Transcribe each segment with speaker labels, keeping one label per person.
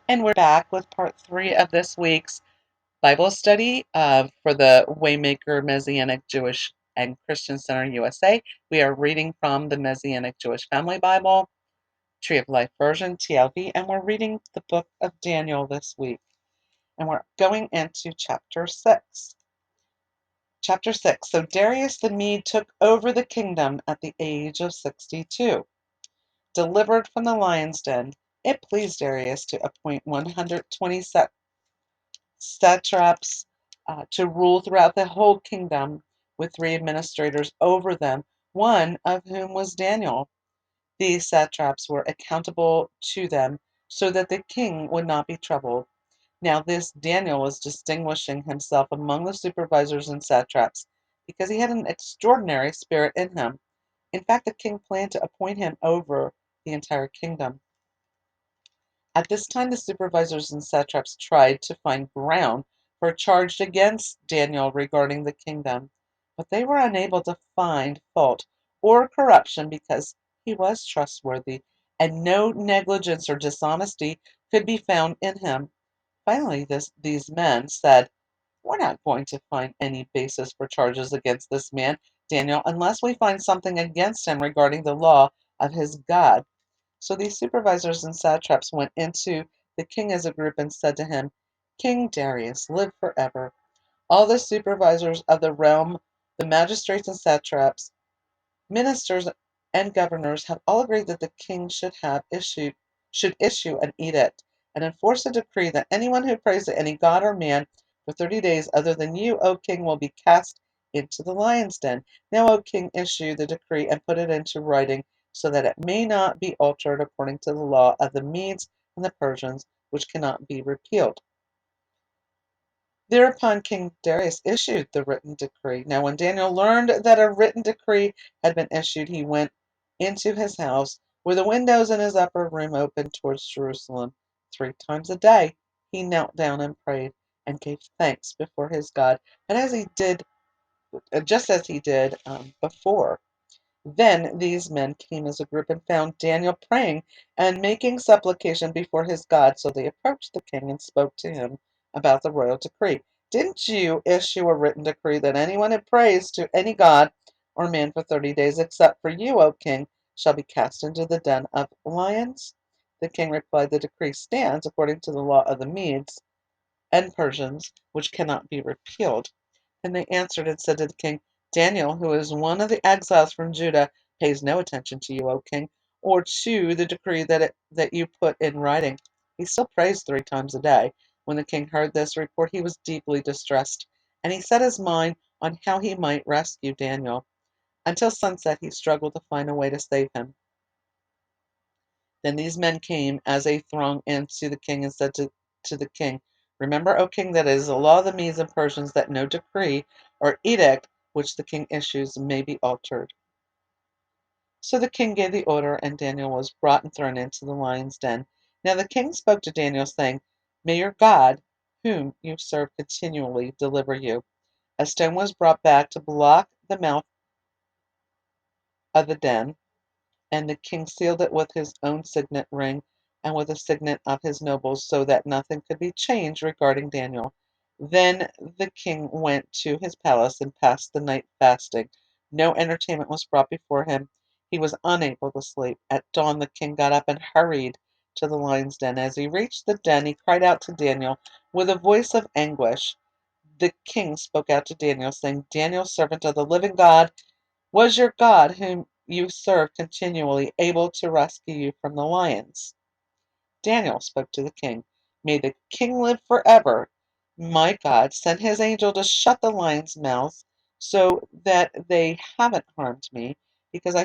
Speaker 1: And we're back with part 3 of this week's Bible study for the Waymaker Messianic Jewish and Christian Center USA. We are reading from the Messianic Jewish Family Bible, Tree of Life Version, TLV, and we're reading the book of Daniel this week. And we're going into chapter 6. Chapter 6. So Darius the Mede took over the kingdom at the age of 62. Delivered from the lion's den, it pleased Darius to appoint 120 satraps to rule throughout the whole kingdom, with 3 administrators over them, one of whom was Daniel. These satraps were accountable to them, so that the king would not be troubled. Now this Daniel was distinguishing himself among the supervisors and satraps, because he had an extraordinary spirit in him. In fact, the king planned to appoint him over the entire kingdom. At this time the supervisors and satraps tried to find ground for a charge against Daniel regarding the kingdom, but they were unable to find fault or corruption because he was trustworthy, and no negligence or dishonesty could be found in him. Finally, these men said, "We're not going to find any basis for charges against this man, Daniel, unless we find something against him regarding the law of his God." So these supervisors and satraps went into the king as a group and said to him, "King Darius, live forever. All the supervisors of the realm, the magistrates and satraps, ministers and governors have all agreed that the king should issue an edict and enforce a decree that anyone who prays to any god or man for 30 days other than you, O king, will be cast into the lion's den. Now, O king, issue the decree and put it into writing, so that it may not be altered according to the law of the Medes and the Persians, which cannot be repealed." Thereupon King Darius issued the written decree. Now when Daniel learned that a written decree had been issued, he went into his house, where the windows in his upper room opened towards Jerusalem. 3 times a day he knelt down and prayed, and gave thanks before his God, and as he did, just as he did before. Then these men came as a group and found Daniel praying and making supplication before his God. So they approached the king and spoke to him about the royal decree. "Didn't you issue a written decree that anyone who prays to any god or man for 30 days, except for you, O king, shall be cast into the den of lions?" The king replied, "The decree stands according to the law of the Medes and Persians, which cannot be repealed." And they answered and said to the king, "Daniel, who is one of the exiles from Judah, pays no attention to you, O king, or to the decree that you put in writing. He still prays 3 times a day." When the king heard this report, he was deeply distressed, and he set his mind on how he might rescue Daniel. Until sunset he struggled to find a way to save him. Then these men came as a throng in to the king and said to the king, "Remember, O king, that it is the law of the Medes and Persians that no decree or edict which the king issues may be altered." So the king gave the order, and Daniel was brought and thrown into the lion's den. Now the king spoke to Daniel, saying, "May your God, whom you serve continually, deliver you." A stone was brought back to block the mouth of the den, and the king sealed it with his own signet ring and with the signet of his nobles, so that nothing could be changed regarding Daniel. Then the king went to his palace and passed the night fasting. No entertainment was brought before him. He was unable to sleep. At dawn the king got up and hurried to the lion's den. As he reached the den, he cried out to Daniel with a voice of anguish. The king spoke out to Daniel, saying, "Daniel, servant of the living God, was your God, whom you serve continually, able to rescue you from the lions?" Daniel spoke to the king, "May the king live forever. My God sent his angel to shut the lions' mouths, so that they haven't harmed me, because I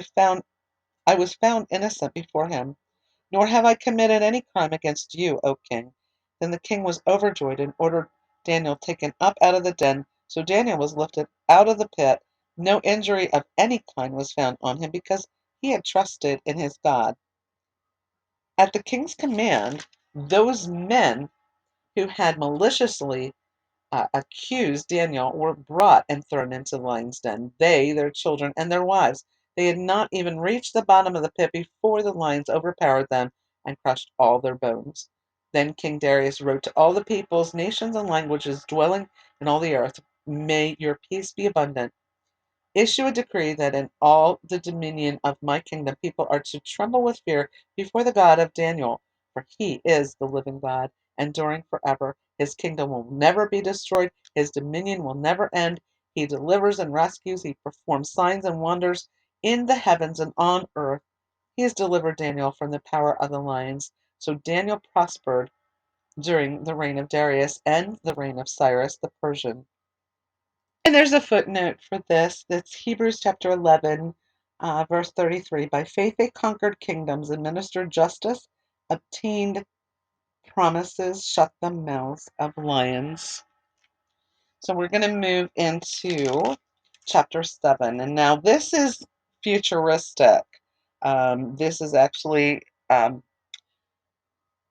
Speaker 1: was found innocent before him. Nor have I committed any crime against you, O king." Then the king was overjoyed and ordered Daniel taken up out of the den. So Daniel was lifted out of the pit. No injury of any kind was found on him, because he had trusted in his God. At the king's command, those men who had maliciously accused Daniel were brought and thrown into the lion's den, they, their children, and their wives. They had not even reached the bottom of the pit before the lions overpowered them and crushed all their bones. Then King Darius wrote to all the peoples, nations, and languages dwelling in all the earth, may your peace be abundant. Issue a decree that in all the dominion of my kingdom people are to tremble with fear before the God of Daniel, for he is the living God, enduring forever. His kingdom will never be destroyed, his dominion will never end. He delivers and rescues, he performs signs and wonders in the heavens and on earth. He has delivered Daniel from the power of the lions. So Daniel prospered during the reign of Darius and the reign of Cyrus the Persian. And there's a footnote for this. That's Hebrews chapter 11, verse 33. By faith they conquered kingdoms, administered justice, obtained promises, shut the mouths of lions. So we're going to move into chapter 7. And now this is futuristic. This is actually,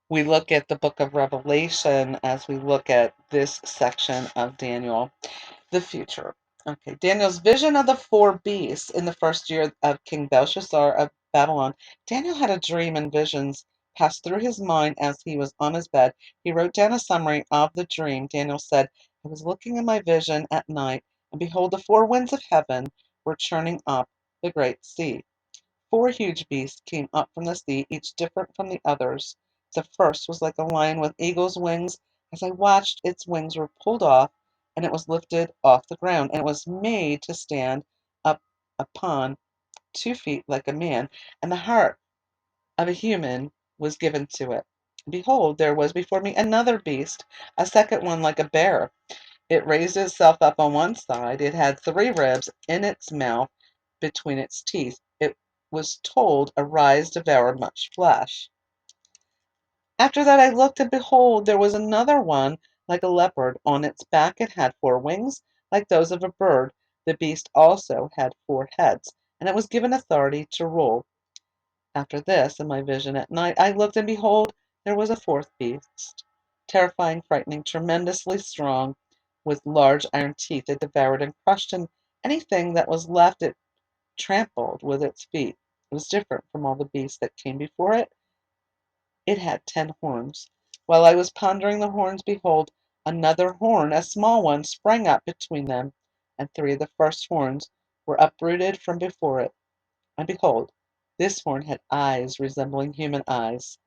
Speaker 1: we look at the book of Revelation as we look at this section of Daniel. The future. Okay, Daniel's vision of the four beasts in the first year of King Belshazzar of Babylon. Daniel had a dream and visions pass through his mind as he was on his bed. He wrote down a summary of the dream. Daniel said, I was looking in my vision at night, and behold, the four winds of heaven were churning up the great sea. Four huge beasts came up from the sea, each different from the others. The first was like a lion with eagle's wings. As I watched, its wings were pulled off, and it was lifted off the ground, and it was made to stand up upon 2 feet like a man, and the heart of a human was given to it. Behold, there was before me another beast, a second one like a bear. It raised itself up on one side. It had 3 ribs in its mouth between its teeth. It was told, Arise, devour much flesh. After that I looked, and behold, there was another one like a leopard. On its back it had 4 wings, like those of a bird. The beast also had 4 heads, and it was given authority to rule. After this, in my vision at night, I looked, and behold, there was a fourth beast, terrifying, frightening, tremendously strong, with large iron teeth. It devoured and crushed, and anything that was left it trampled with its feet. It was different from all the beasts that came before it. It had 10 horns. While I was pondering the horns, behold, another horn, a small one, sprang up between them, and 3 of the first horns were uprooted from before it. And behold, this horn had eyes resembling human eyes,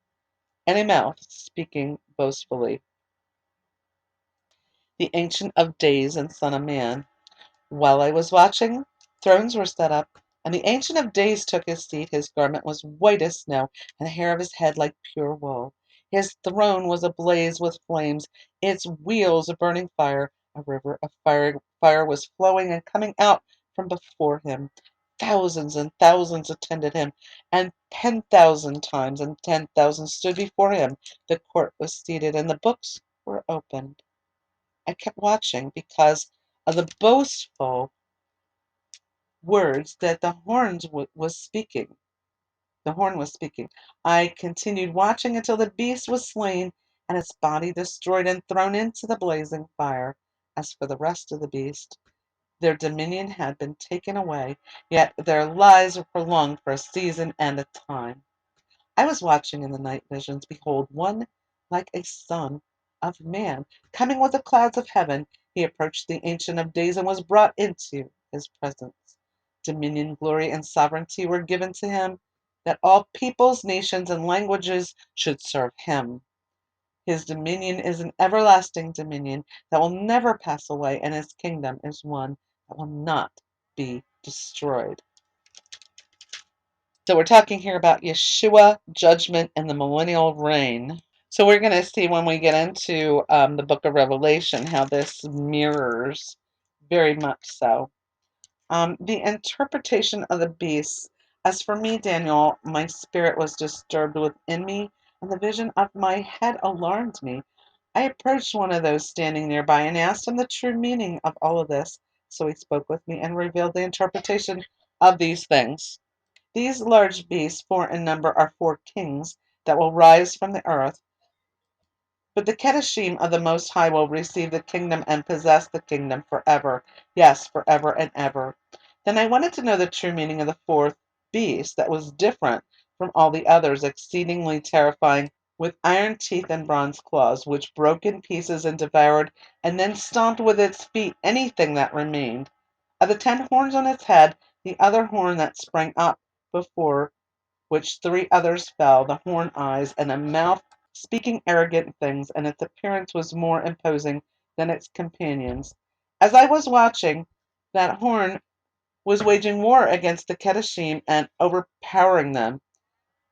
Speaker 1: and a mouth speaking boastfully. The Ancient of Days and Son of Man. While I was watching, thrones were set up, and the Ancient of Days took his seat. His garment was white as snow, and the hair of his head like pure wool. His throne was ablaze with flames, its wheels a burning fire. A river of fire was flowing and coming out from before him. Thousands and thousands attended him, and 10,000 times and 10,000 stood before him. The court was seated, and the books were opened. I kept watching because of the boastful words that the was speaking. The horn was speaking. I continued watching until the beast was slain and its body destroyed and thrown into the blazing fire. As for the rest of the beast, their dominion had been taken away, yet their lives were prolonged for a season and a time. I was watching in the night visions. Behold, one like a son of man, coming with the clouds of heaven. He approached the Ancient of Days and was brought into his presence. Dominion, glory, and sovereignty were given to him, that all peoples, nations, and languages should serve him. His dominion is an everlasting dominion that will never pass away, and his kingdom is one that will not be destroyed. So we're talking here about Yeshua, judgment, and the millennial reign. So we're going to see when we get into the book of Revelation how this mirrors very much so. The interpretation of the beasts. As for me, Daniel, my spirit was disturbed within me, and the vision of my head alarmed me. I approached one of those standing nearby and asked him the true meaning of all of this. So he spoke with me and revealed the interpretation of these things. These large beasts, 4 in number, are 4 kings that will rise from the earth. But the Kedoshim of the Most High will receive the kingdom and possess the kingdom forever. Yes, forever and ever. Then I wanted to know the true meaning of the fourth beast that was different from all the others, exceedingly terrifying with iron teeth and bronze claws, which broke in pieces and devoured, and then stomped with its feet anything that remained. Of the 10 horns on its head, the other horn that sprang up before which 3 others fell, the horn eyes, and a mouth speaking arrogant things, and its appearance was more imposing than its companions. As I was watching, that horn was waging war against the Kedeschim and overpowering them,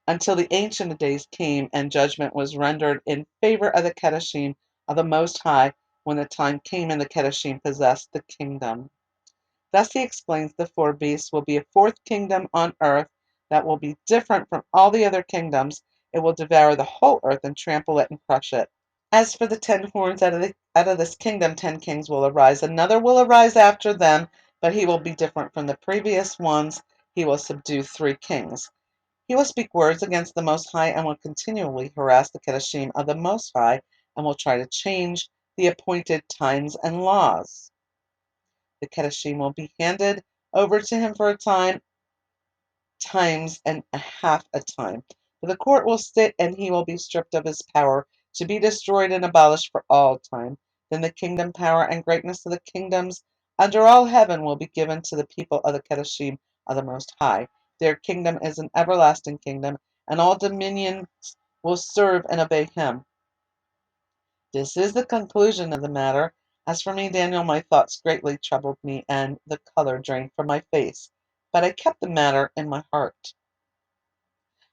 Speaker 1: until the Ancient of Days came and judgment was rendered in favor of the Kedeschim of the Most High when the time came and the Kedeschim possessed the kingdom. Thus he explains the 4 beasts will be a 4th kingdom on earth that will be different from all the other kingdoms. It will devour the whole earth and trample it and crush it. As for the 10 horns, out of this kingdom 10 kings will arise. Another will arise after them, but he will be different from the previous ones. He will subdue 3 kings. He will speak words against the Most High and will continually harass the Kedeschim of the Most High and will try to change the appointed times and laws. The Kedeschim will be handed over to him for a times and a half a time. For the court will sit and he will be stripped of his power, to be destroyed and abolished for all time. Then the kingdom, power, and greatness of the kingdoms under all heaven will be given to the people of the Kedeschim of the Most High. Their kingdom is an everlasting kingdom, and all dominions will serve and obey him. This is the conclusion of the matter. As for me, Daniel, my thoughts greatly troubled me, and the color drained from my face. But I kept the matter in my heart.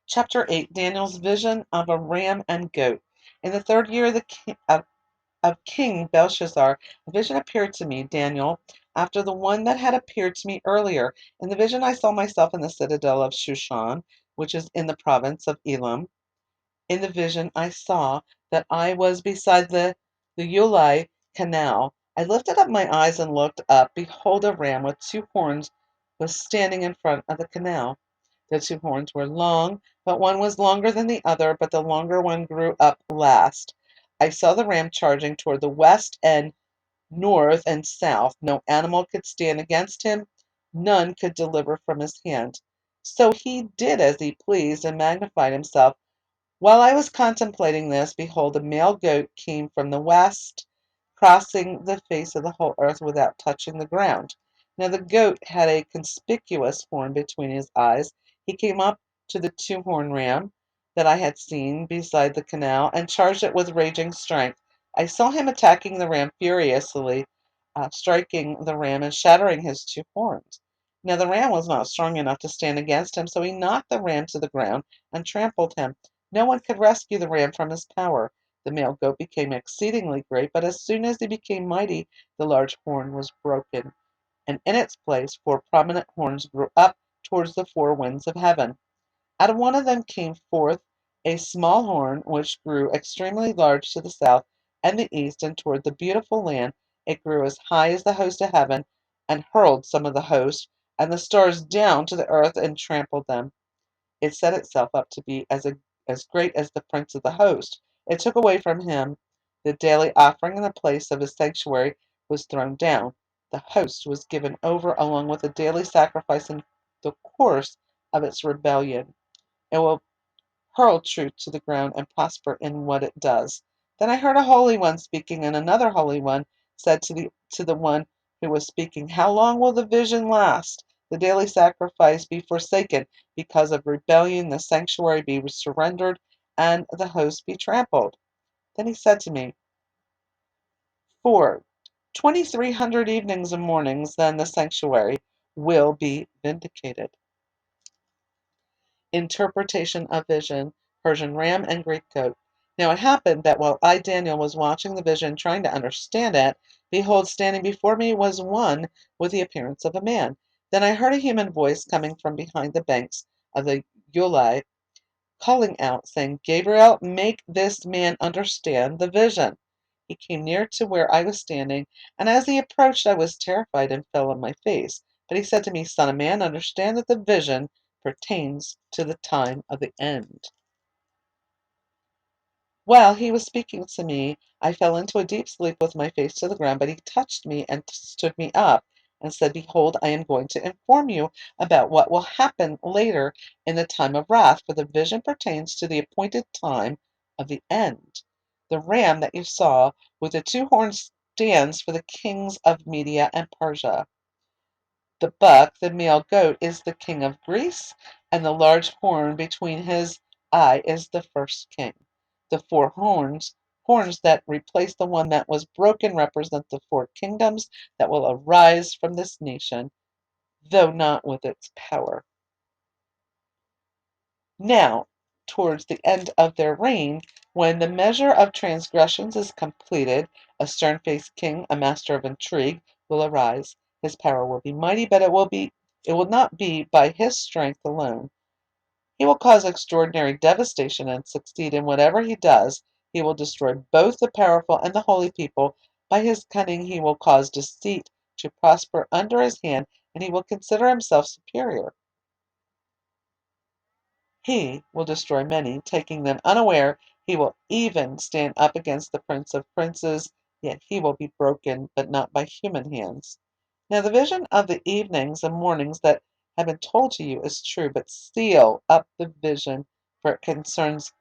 Speaker 1: Chapter 8, Daniel's vision of a ram and goat. In the 3rd year of King Belshazzar, a vision appeared to me, Daniel, after the one that had appeared to me earlier. In the vision I saw myself in the citadel of Shushan, which is in the province of Elam. In the vision I saw that I was beside the Ulai canal. I lifted up my eyes and looked up. Behold, a ram with 2 horns was standing in front of the canal. The 2 horns were long, but one was longer than the other, but the longer one grew up last. I saw the ram charging toward the west and north and south. No animal could stand against him, none could deliver from his hand. So he did as he pleased and magnified himself. While I was contemplating this, behold, a male goat came from the west, crossing the face of the whole earth without touching the ground. Now the goat had a conspicuous horn between his eyes. He came up to the 2 horn ram that I had seen beside the canal and charged it with raging strength. I saw him attacking the ram furiously, striking the ram and shattering his 2 horns. Now the ram was not strong enough to stand against him, so he knocked the ram to the ground and trampled him. No one could rescue the ram from his power. The male goat became exceedingly great, but as soon as he became mighty, the large horn was broken, and in its place 4 prominent horns grew up towards the 4 winds of heaven. Out of one of them came forth a small horn, which grew extremely large to the south and the east, and toward the beautiful land. It grew as high as the host of heaven, and hurled some of the host and the stars down to the earth and trampled them. It set itself up to be as great as the prince of the host. It took away from him the daily offering, and the place of his sanctuary was thrown down. The host was given over along with the daily sacrifice in the course of its rebellion. It will hurl truth to the ground and prosper in what it does. Then I heard a holy one speaking, and another holy one said to the one who was speaking, how long will the vision last? The daily sacrifice be forsaken because of rebellion, the sanctuary be surrendered, and the host be trampled. Then he said to me, for 2,300 evenings and mornings, then the sanctuary will be vindicated. Interpretation of vision, Persian ram and Greek goat. Now it happened that while I, Daniel, was watching the vision, trying to understand it, behold, standing before me was one with the appearance of a man. Then I heard a human voice coming from behind the banks of the Ulai, calling out, saying, Gabriel, make this man understand the vision. He came near to where I was standing, and as he approached, I was terrified and fell on my face. But he said to me, Son of man, understand that the vision pertains to the time of the end. While he was speaking to me, I fell into a deep sleep with my face to the ground, but he touched me and stood me up and said, Behold, I am going to inform you about what will happen later in the time of wrath, for the vision pertains to the appointed time of the end. The ram that you saw with the two horns stands for the kings of Media and Persia. The buck, the male goat, is the king of Greece, and the large horn between his eye is the first king. The four horns that replace the one that was broken, represent the four kingdoms that will arise from this nation, though not with its power. Now, towards the end of their reign, when the measure of transgressions is completed, a stern-faced king, a master of intrigue, will arise. His power will be mighty, but it will not be by his strength alone. He will cause extraordinary devastation and succeed in whatever he does. He will destroy both the powerful and the holy people. By his cunning he will cause deceit to prosper under his hand, and he will consider himself superior. He will destroy many, taking them unaware. He will even stand up against the Prince of Princes, yet he will be broken, but not by human hands. Now the vision of the evenings and mornings that have been told to you is true, but seal up the vision, for it concerns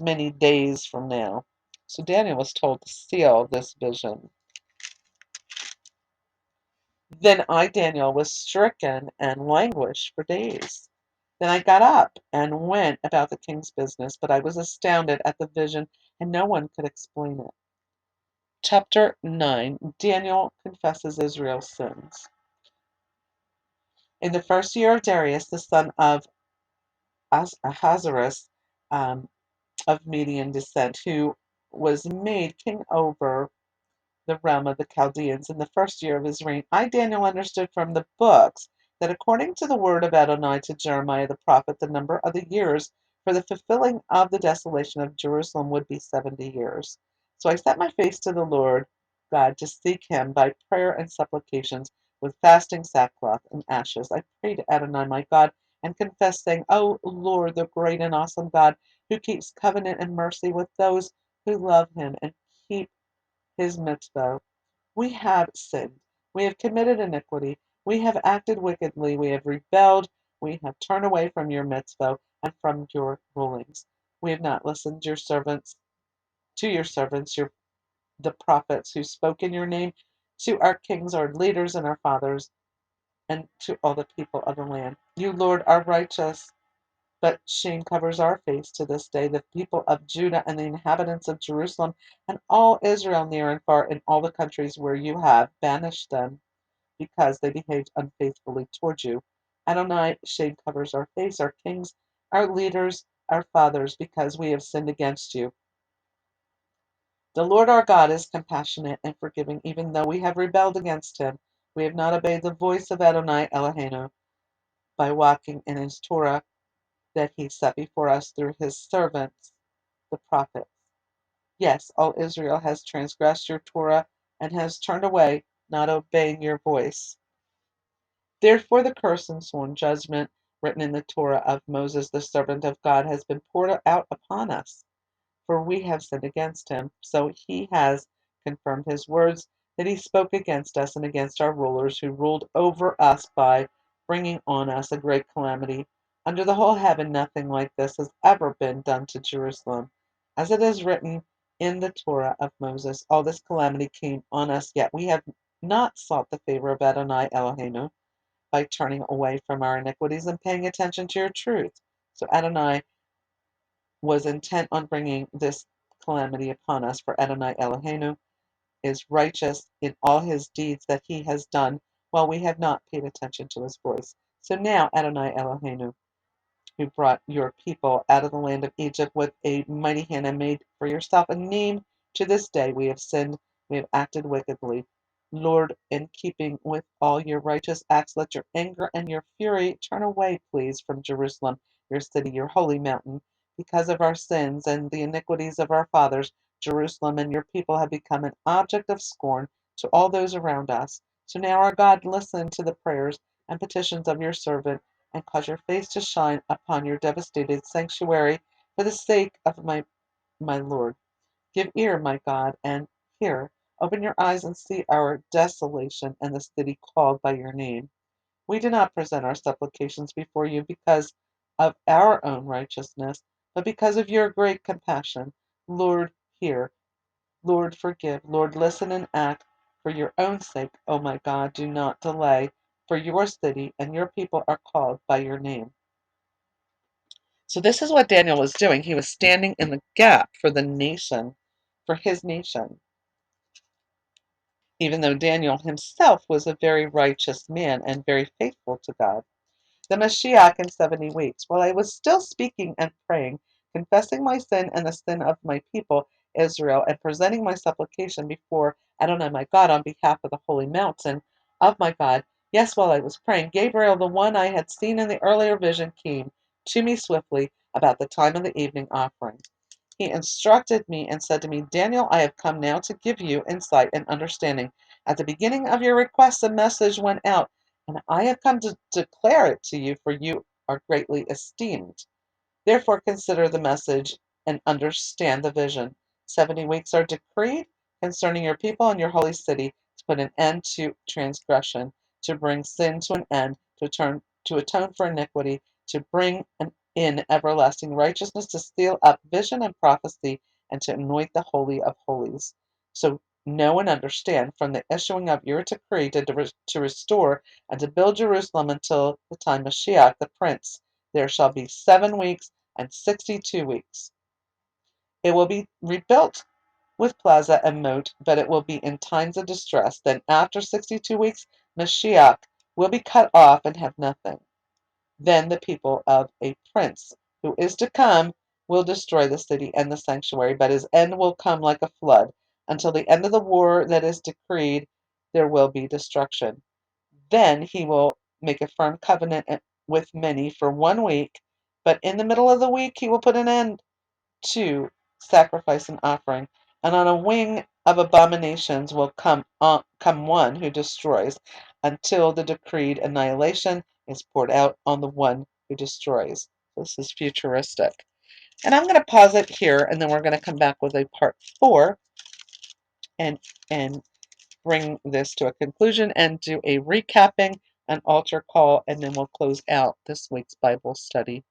Speaker 1: many days from now. So Daniel was told to seal this vision. Then I, Daniel, was stricken and languished for days. Then I got up and went about the king's business, but I was astounded at the vision, and no one could explain it. Chapter 9. Daniel confesses Israel's sins. In the first year of Darius, the son of Ahasuerus, of Median descent, who was made king over the realm of the Chaldeans in the first year of his reign, I, Daniel, understood from the books that according to the word of Adonai to Jeremiah the prophet, the number of the years for the fulfilling of the desolation of Jerusalem would be 70 years. So I set my face to the Lord God to seek him by prayer and supplications with fasting, sackcloth, and ashes. I prayed to Adonai my God and confessed, saying, O Lord, the great and awesome God, who keeps covenant and mercy with those who love him and keep his mitzvah. We have sinned. We have committed iniquity. We have acted wickedly. We have rebelled. We have turned away from your mitzvah and from your rulings. We have not listened to your servants, the prophets who spoke in your name, to our kings, our leaders, and our fathers, and to all the people of the land. You, Lord, are righteous, but shame covers our face to this day. The people of Judah and the inhabitants of Jerusalem and all Israel near and far in all the countries where you have banished them because they behaved unfaithfully toward you. Adonai, shame covers our face, our kings, our leaders, our fathers, because we have sinned against you. The Lord our God is compassionate and forgiving, even though we have rebelled against him. We have not obeyed the voice of Adonai Eloheinu by walking in his Torah that he set before us through his servants, the prophets. Yes, all Israel has transgressed your Torah and has turned away, not obeying your voice. Therefore, the curse and sworn judgment written in the Torah of Moses, the servant of God, has been poured out upon us, for we have sinned against him. So he has confirmed his words that he spoke against us and against our rulers who ruled over us by bringing on us a great calamity. Under the whole heaven, nothing like this has ever been done to Jerusalem. As it is written in the Torah of Moses, all this calamity came on us, yet we have not sought the favor of Adonai Eloheinu by turning away from our iniquities and paying attention to your truth. So Adonai was intent on bringing this calamity upon us, for Adonai Eloheinu is righteous in all his deeds that he has done, while we have not paid attention to his voice. So now, Adonai Eloheinu, who brought your people out of the land of Egypt with a mighty hand and made for yourself a name, to this day we have sinned, we have acted wickedly. Lord, in keeping with all your righteous acts, let your anger and your fury turn away, please, from Jerusalem, your city, your holy mountain. Because of our sins and the iniquities of our fathers, Jerusalem and your people have become an object of scorn to all those around us. So now, our God, listen to the prayers and petitions of your servant, and cause your face to shine upon your devastated sanctuary for the sake of my Lord. Give ear, my God, and hear. Open your eyes and see our desolation and the city called by your name. We do not present our supplications before you because of our own righteousness, but because of your great compassion. Lord, hear. Lord, forgive. Lord, listen and act for your own sake. Oh my God, do not delay, for your city and your people are called by your name. So this is what Daniel was doing. He was standing in the gap for the nation, for his nation, even though Daniel himself was a very righteous man and very faithful to God. The Mashiach in 70 weeks. While I was still speaking and praying, confessing my sin and the sin of my people, Israel, and presenting my supplication before Adonai my God on behalf of the holy mountain of my God. Yes, while I was praying, Gabriel, the one I had seen in the earlier vision, came to me swiftly about the time of the evening offering. He instructed me and said to me, Daniel, I have come now to give you insight and understanding. At the beginning of your request, a message went out, and I have come to declare it to you, for you are greatly esteemed. Therefore consider the message and understand the vision. 70 weeks are decreed concerning your people and your holy city to put an end to transgression, to bring sin to an end, to atone for iniquity, to bring in everlasting righteousness, to seal up vision and prophecy, and to anoint the Holy of Holies. So know and understand from the issuing of your decree to restore and to build Jerusalem until the time of Mashiach the Prince. There shall be 7 weeks and 62 weeks. It will be rebuilt with plaza and moat, but it will be in times of distress. Then after 62 weeks, Mashiach will be cut off and have nothing. Then the people of a prince who is to come will destroy the city and the sanctuary, but his end will come like a flood. Until the end of the war that is decreed, there will be destruction. Then he will make a firm covenant with many for 1 week, but in the middle of the week he will put an end to sacrifice and offering, and on a wing of abominations will come one who destroys, until the decreed annihilation is poured out on the one who destroys. This is futuristic. And I'm going to pause it here, and then we're going to come back with a part 4 and and bring this to a conclusion and do a recapping, an altar call, and then we'll close out this week's Bible study.